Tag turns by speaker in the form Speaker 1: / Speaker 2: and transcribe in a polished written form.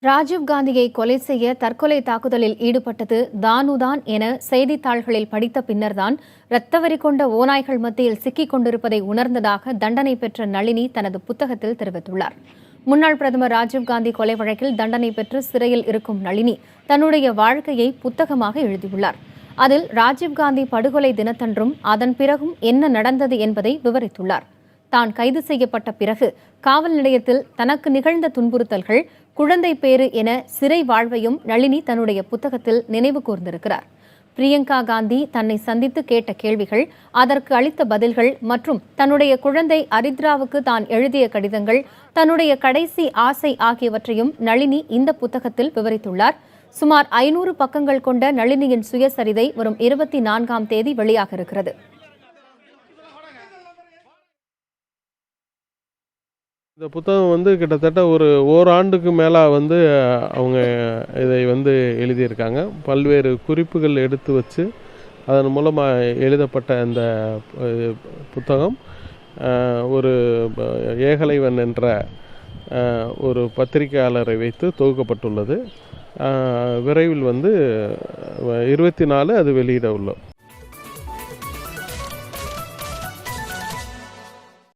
Speaker 1: ராஜீவ் காந்தியை கொலை செய்ய தற்கொலை தாக்குதலில் ஈடுபட்டது தானுதான் என செய்தித்தாள்களில் படித்த பின்னர்தான் இரத்தவரி கொண்ட ஓநாய்கள் மத்தியில் சிக்கிக் கொண்டிருப்பதை உணர்ந்ததாக தண்டனை பெற்ற நளினி தனது புத்தகத்தில் தெரிவித்துள்ளார். முன்னாள் பிரதமர் ராஜீவ்காந்தி கொலை வழக்கில் தண்டனை பெற்று சிறையில் இருக்கும் நளினி தன்னுடைய வாழ்க்கையை புத்தகமாக எழுதியுள்ளார். அதில் ராஜீவ்காந்தி படுகொலை தினத்தன்றும் அதன் பிறகும் என்ன நடந்தது என்பதை விவரித்துள்ளார். தான் கைது செய்யப்பட்ட பிறகு காவல் நிலையத்தில் தனக்கு நிகழ்ந்த துன்புறுத்தல்கள், குழந்தை பேறு என சிறை வாழ்வையும் நளினி தன்னுடைய புத்தகத்தில் நினைவு கூர்ந்திருக்கிறார். பிரியங்கா காந்தி தன்னை சந்தித்து கேட்ட கேள்விகள், அதற்கு அளித்த பதில்கள் மற்றும் தன்னுடைய குழந்தை அரித்ராவுக்கு தான் எழுதிய கடிதங்கள், தன்னுடைய கடைசி ஆசை ஆகியவற்றையும் நளினி இந்த புத்தகத்தில் விவரித்துள்ளார். சுமார் 500 பக்கங்கள் கொண்ட நளினியின் சுயசரிதை வரும் 24ஆம் தேதி வெளியாக இருக்கிறது.
Speaker 2: இந்த புத்தகம் கிட்டத்தட்ட ஒரு ஓராண்டுக்கு மேலாக அவங்க இதை எழுதியிருக்காங்க. பல்வேறு குறிப்புகள் எடுத்து வச்சு அதன் மூலமாக எழுதப்பட்ட இந்த புத்தகம் ஒரு ஏகலைவன் என்ற ஒரு பத்திரிகையாளரை வைத்து தொகுக்கப்பட்டுள்ளது. விரைவில் 24 அது வெளியிட உள்ளோம்.